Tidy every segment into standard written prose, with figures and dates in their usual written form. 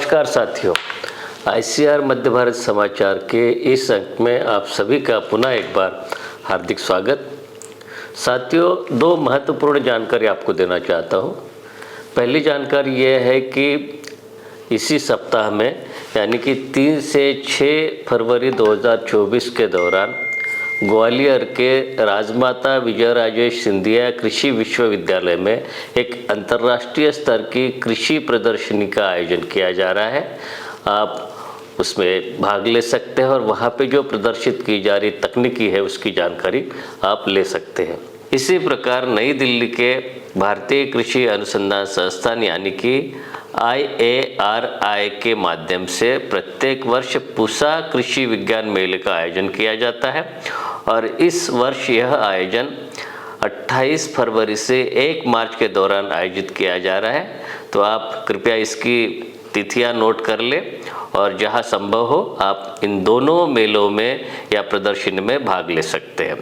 नमस्कार साथियों, आईसीआर मध्य भारत समाचार के इस अंक में आप सभी का पुनः एक बार हार्दिक स्वागत। साथियों, दो महत्वपूर्ण जानकारी आपको देना चाहता हूं। पहली जानकारी ये है कि इसी सप्ताह में यानी कि 3 से 6 फरवरी 2024 के दौरान ग्वालियर के राजमाता विजयराजे सिंधिया कृषि विश्वविद्यालय में एक अंतर्राष्ट्रीय स्तर की कृषि प्रदर्शनी का आयोजन किया जा रहा है। आप उसमें भाग ले सकते हैं और वहाँ पे जो प्रदर्शित की जा रही तकनीकी है उसकी जानकारी आप ले सकते हैं। इसी प्रकार नई दिल्ली के भारतीय कृषि अनुसंधान संस्थान यानी कि IARI के माध्यम से प्रत्येक वर्ष पूसा कृषि विज्ञान मेले का आयोजन किया जाता है और इस वर्ष यह आयोजन 28 फरवरी से 1 मार्च के दौरान आयोजित किया जा रहा है। तो आप कृपया इसकी तिथियां नोट कर लें और जहां संभव हो आप इन दोनों मेलों में या प्रदर्शनी में भाग ले सकते हैं।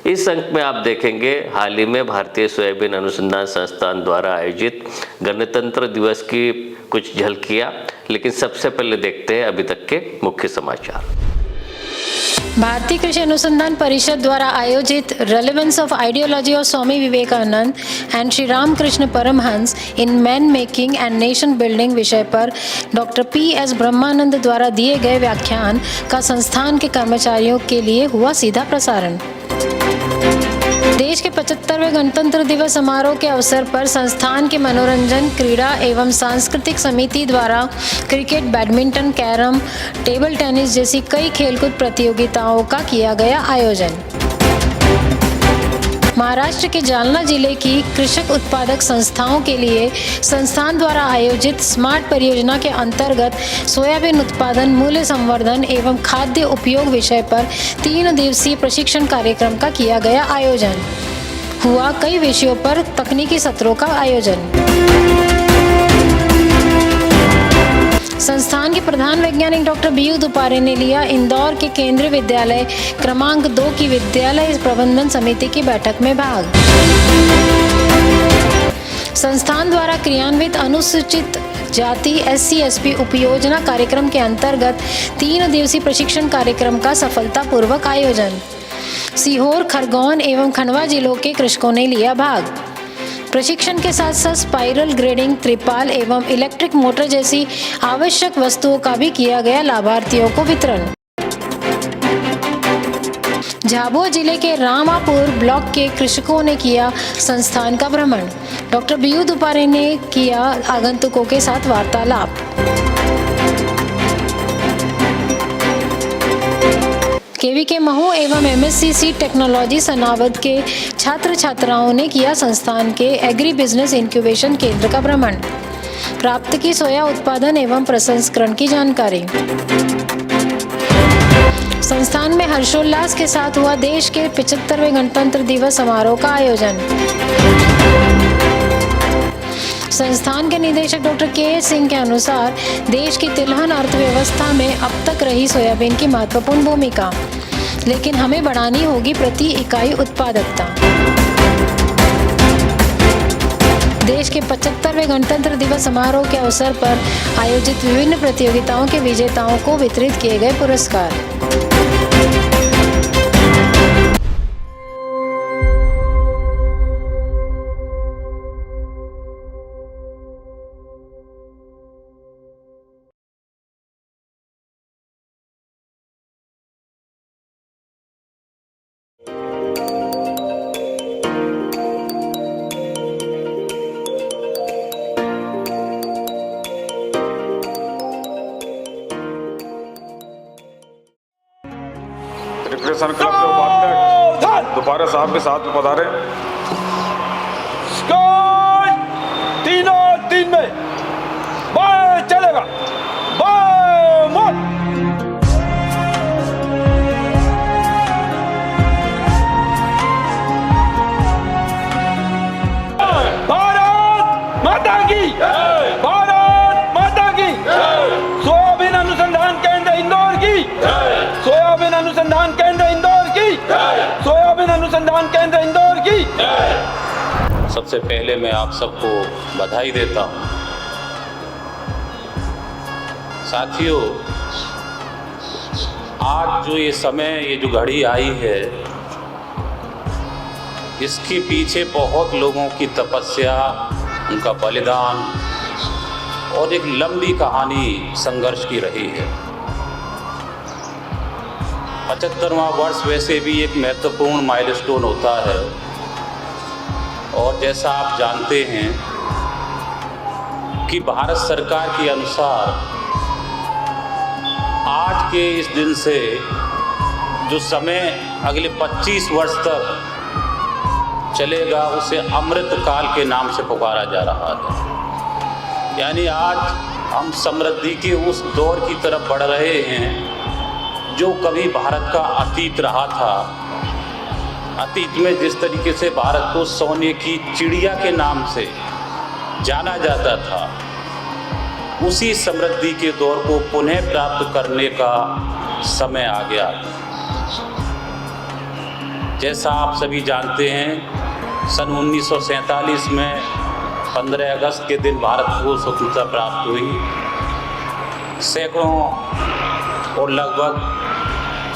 इस अंक में आप देखेंगे हाल ही में भारतीय सोयाबीन अनुसंधान संस्थान द्वारा आयोजित गणतंत्र दिवस की कुछ झलकियां, लेकिन सबसे पहले देखते हैं अभी तक के मुख्य समाचार। भारतीय कृषि अनुसंधान परिषद द्वारा आयोजित relevance of ideology of Swami Vivekananda and Shri Ramakrishna Paramahansa in man making and nation building विषय पर डॉक्टर PS ब्रह्मानंद द्वारा दिए गए व्याख्यान का संस्थान के कर्मचारियों के लिए हुआ सीधा प्रसारण। देश के 75वें गणतंत्र दिवस समारोह के अवसर पर संस्थान के मनोरंजन, क्रीड़ा एवं सांस्कृतिक समिति द्वारा cricket, badminton, carrom, table tennis जैसी कई खेलकूद प्रतियोगिताओं का किया गया आयोजन। महाराष्ट्र के जालना जिले की कृषक उत्पादक संस्थाओं के लिए संस्थान द्वारा आयोजित स्मार्ट परियोजना के अंतर्गत सोयाबीन उत्पादन, मूल्य संवर्धन एवं खाद्य उपयोग विषय पर 3 दिवसीय प्रशिक्षण कार्यक्रम का किया गया आयोजन। हुआ कई विषयों पर तकनीकी सत्रों का आयोजन। संस्थान के प्रधान वैज्ञानिक डॉक्टर BU दुपारे ने लिया इंदौर के केंद्रीय विद्यालय क्रमांक 2 की विद्यालय प्रबंधन समिति की बैठक में भाग। संस्थान द्वारा क्रियान्वित अनुसूचित जाति SC/ST उपयोजना कार्यक्रम के अंतर्गत 3 दिवसीय प्रशिक्षण कार्यक्रम का सफलतापूर्वक आयोजन। सीहोर, खरगोन एवं खंडवा जिलों के कृषकों ने लिया भाग। प्रशिक्षण के साथ साथ स्पाइरल ग्रेडिंग, त्रिपाल एवं इलेक्ट्रिक मोटर जैसी आवश्यक वस्तुओं का भी किया गया लाभार्थियों को वितरण। झाबुआ जिले के रामापुर ब्लॉक के कृषकों ने किया संस्थान का भ्रमण। डॉक्टर BU दुपारे ने किया आगंतुकों के साथ वार्तालाप। KVK महू एवं MSc टेक्नोलॉजी सनावद के छात्र छात्राओं ने किया संस्थान के एग्री बिजनेस इंक्यूबेशन केंद्र का भ्रमण। प्राप्त की सोया उत्पादन एवं प्रसंस्करण की जानकारी। संस्थान में हर्षोल्लास के साथ हुआ देश के 75वें गणतंत्र दिवस समारोह का आयोजन। संस्थान के निदेशक डॉक्टर KS सिंह के अनुसार देश की तिलहन अर्थव्यवस्था में अब तक रही सोयाबीन की महत्वपूर्ण भूमिका, लेकिन हमें बढ़ानी होगी प्रति इकाई उत्पादकता। देश के 75वें गणतंत्र दिवस समारोह के अवसर पर आयोजित विभिन्न प्रतियोगिताओं के विजेताओं को वितरित किए गए पुरस्कार। रिक्रिएशन क्लब के उपाध्यक्ष दुपारे साहब के साथ में पधारे। तीनों 3 में बाय चलेगा, बाय मोड़। भारत माता की, भारत माता की। सोयाबीन अनुसंधान केंद्र इंदौर की, सोयाबीन अनुसंधान केंद्र इंदौर की, सोयाबीन अनुसंधान केंद्र इंदौर की। सबसे पहले मैं आप सबको बधाई देता हूँ साथियों, आज जो ये समय, ये जो घड़ी आई है, इसके पीछे बहुत लोगों की तपस्या, उनका बलिदान और एक लंबी कहानी संघर्ष की रही है। 75वां वर्ष वैसे भी एक महत्वपूर्ण माइलस्टोन होता है, और जैसा आप जानते हैं कि भारत सरकार के अनुसार आज के इस दिन से जो समय अगले 25 वर्ष तक चलेगा, उसे अमृत काल के नाम से पुकारा जा रहा है। यानी आज हम समृद्धि के उस दौर की तरफ बढ़ रहे हैं जो कभी भारत का अतीत रहा था। अतीत में जिस तरीके से भारत को सोने की चिड़िया के नाम से जाना जाता था, उसी समृद्धि के दौर को पुनः प्राप्त करने का समय आ गया। जैसा आप सभी जानते हैं, सन 1947 में 15 अगस्त के दिन भारत को स्वतंत्रता प्राप्त हुई। सैकड़ों और लगभग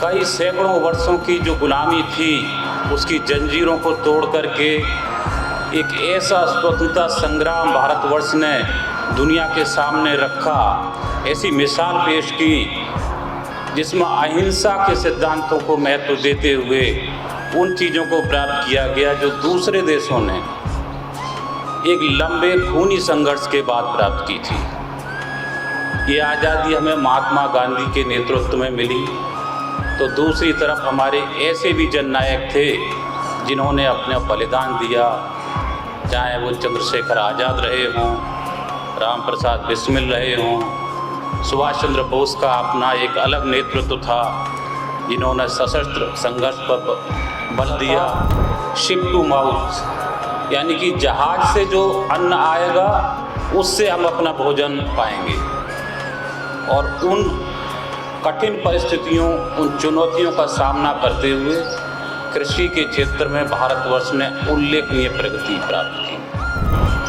कई सैकड़ों वर्षों की जो गुलामी थी, उसकी जंजीरों को तोड़ करके एक ऐसा स्वतंत्रता संग्राम भारतवर्ष ने दुनिया के सामने रखा, ऐसी मिसाल पेश की जिसमें अहिंसा के सिद्धांतों को महत्व देते हुए उन चीज़ों को प्राप्त किया गया जो दूसरे देशों ने एक लंबे खूनी संघर्ष के बाद प्राप्त की थी। ये आज़ादी हमें महात्मा गांधी के नेतृत्व में मिली, तो दूसरी तरफ हमारे ऐसे भी जननायक थे जिन्होंने अपना बलिदान दिया, चाहे वो चंद्रशेखर आज़ाद रहे हों, राम प्रसाद बिस्मिल रहे हों, सुभाष चंद्र बोस का अपना एक अलग नेतृत्व था जिन्होंने सशस्त्र संघर्ष पर बल दिया। शिप टू माउथ, यानी कि जहाज से जो अन्न आएगा उससे हम अपना भोजन पाएंगे। और उन कठिन परिस्थितियों, उन चुनौतियों का सामना करते हुए कृषि के क्षेत्र में भारतवर्ष ने उल्लेखनीय प्रगति प्राप्त की।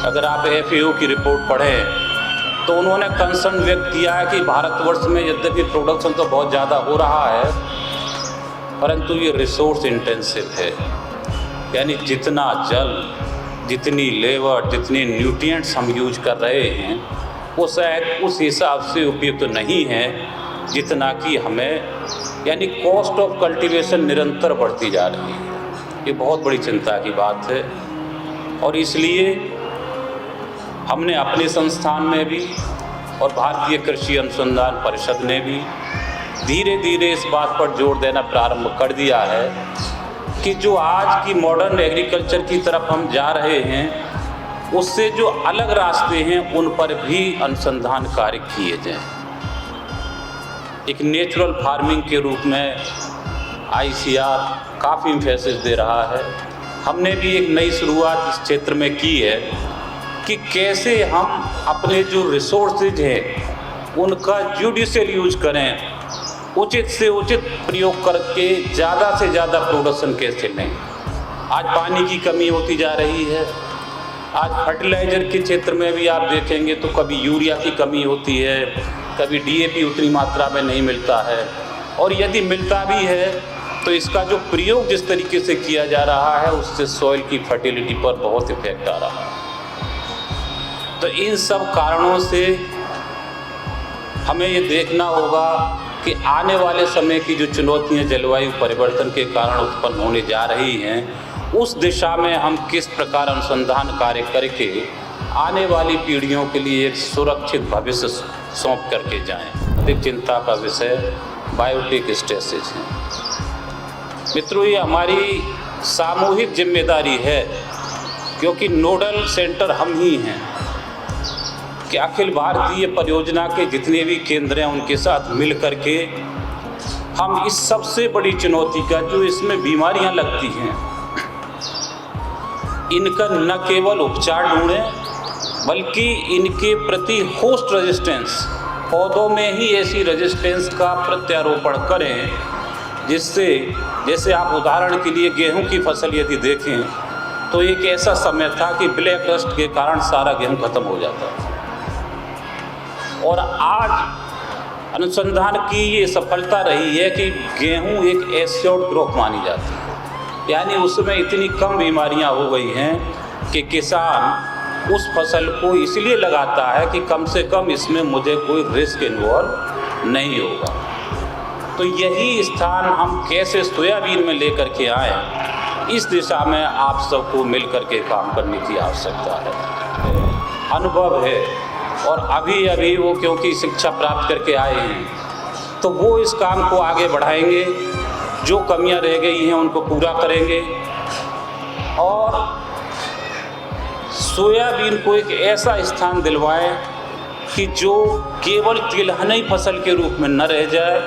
अगर आप FAO की रिपोर्ट पढ़ें तो उन्होंने कंसर्न व्यक्त किया है कि भारतवर्ष में यद्यपि प्रोडक्शन तो बहुत ज़्यादा हो रहा है, परंतु ये रिसोर्स इंटेंसिव है। यानी जितना जल, जितनी लेबर, जितने न्यूट्रिएंट्स हम यूज कर रहे हैं, वो शायद उस हिसाब से उपयुक्त नहीं है जितना कि हमें, यानी कॉस्ट ऑफ कल्टीवेशन निरंतर बढ़ती जा रही है। ये बहुत बड़ी चिंता की बात है, और इसलिए हमने अपने संस्थान में भी और भारतीय कृषि अनुसंधान परिषद ने भी धीरे धीरे इस बात पर जोर देना प्रारंभ कर दिया है कि जो आज की मॉडर्न एग्रीकल्चर की तरफ हम जा रहे हैं, उससे जो अलग रास्ते हैं उन पर भी अनुसंधान कार्य किए जाएं। एक नेचुरल फार्मिंग के रूप में ICR काफ़ी इम्फेसिस दे रहा है। हमने भी एक नई शुरुआत इस क्षेत्र में की है कि कैसे हम अपने जो रिसोर्सेज हैं उनका जुडिशियल यूज करें, उचित से उचित प्रयोग करके ज़्यादा से ज़्यादा प्रोडक्शन कैसे लें। आज पानी की कमी होती जा रही है। आज फर्टिलाइज़र के क्षेत्र में भी आप देखेंगे तो कभी यूरिया की कमी होती है, कभी DAP उतनी मात्रा में नहीं मिलता है, और यदि मिलता भी है तो इसका जो प्रयोग जिस तरीके से किया जा रहा है उससे सॉइल की फर्टिलिटी पर बहुत इफेक्ट आ रहा है। तो इन सब कारणों से हमें ये देखना होगा कि आने वाले समय की जो चुनौतियाँ जलवायु परिवर्तन के कारण उत्पन्न होने जा रही हैं, उस दिशा में हम किस प्रकार अनुसंधान कार्य करके आने वाली पीढ़ियों के लिए एक सुरक्षित भविष्य सौंप करके जाएं। अधिक चिंता का विषय बायोटेक स्ट्रेसेज है। मित्रों, ये हमारी सामूहिक जिम्मेदारी है, क्योंकि नोडल सेंटर हम ही हैं कि अखिल भारतीय परियोजना के जितने भी केंद्र हैं उनके साथ मिल करके हम इस सबसे बड़ी चुनौती का, जो इसमें बीमारियां लगती हैं, इनका न केवल उपचार ढूंढें बल्कि इनके प्रति होस्ट रेजिस्टेंस, पौधों में ही ऐसी रेजिस्टेंस का प्रत्यारोपण करें जिससे, जैसे आप उदाहरण के लिए गेहूं की फसल यदि देखें तो एक ऐसा समय था कि ब्लैक रस्ट के कारण सारा गेहूं खत्म हो जाता था, और आज अनुसंधान की ये सफलता रही है कि गेहूं एक एश्योर्ड क्रॉप मानी जाती है, यानी उसमें इतनी कम बीमारियां हो गई हैं कि किसान उस फसल को इसलिए लगाता है कि कम से कम इसमें मुझे कोई रिस्क इन्वॉल्व नहीं होगा। तो यही स्थान हम कैसे सोयाबीन में लेकर के आए, इस दिशा में आप सबको मिल कर के काम करने की आवश्यकता है। अनुभव है और अभी अभी वो क्योंकि शिक्षा प्राप्त करके आए हैं तो वो इस काम को आगे बढ़ाएंगे, जो कमियां रह गई हैं उनको पूरा करेंगे और सोयाबीन को एक ऐसा स्थान दिलवाएं कि जो केवल तिलहनी फसल के रूप में न रह जाए,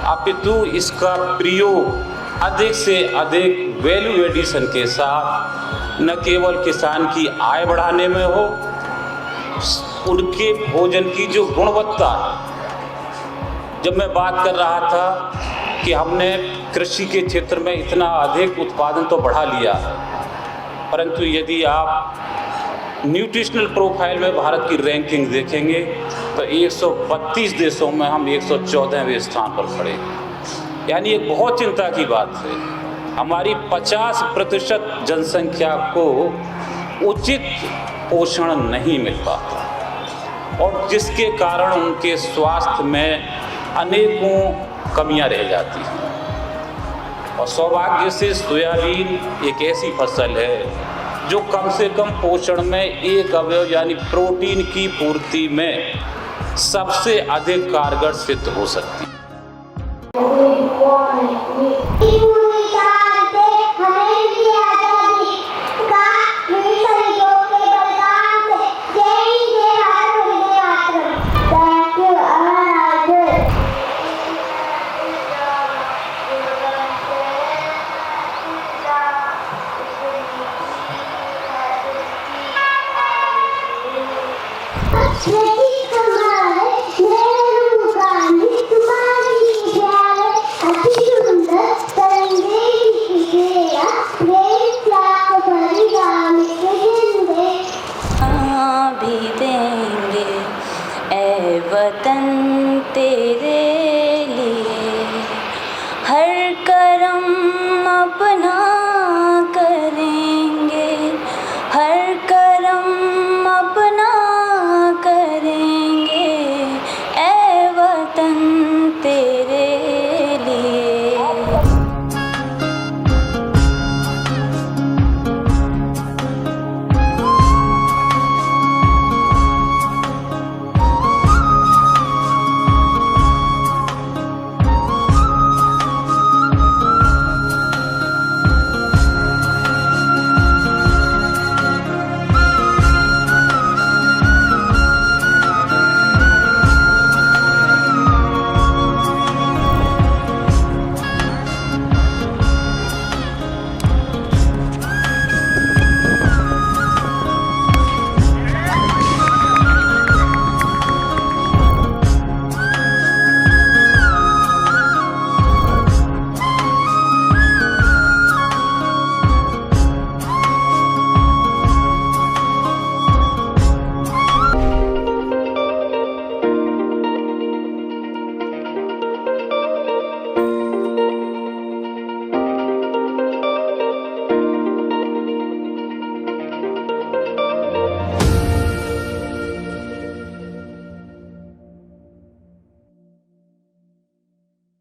अपितु इसका प्रयोग अधिक से अधिक वैल्यू एडिशन के साथ न केवल किसान की आय बढ़ाने में हो, उनके भोजन की जो गुणवत्ता है। जब मैं बात कर रहा था कि हमने कृषि के क्षेत्र में इतना अधिक उत्पादन तो बढ़ा लिया है, परंतु यदि आप न्यूट्रिशनल प्रोफाइल में भारत की रैंकिंग देखेंगे तो 132 देशों में हम 114वें स्थान पर खड़े हैं। यानी एक बहुत चिंता की बात है, हमारी 50% जनसंख्या को उचित पोषण नहीं मिल पाता और जिसके कारण उनके स्वास्थ्य में अनेकों कमियां रह जाती हैं। और सौभाग्य से सोयाबीन एक ऐसी फसल है जो कम से कम पोषण में एक अवयव यानी प्रोटीन की पूर्ति में सबसे अधिक कारगर सिद्ध हो सकती है।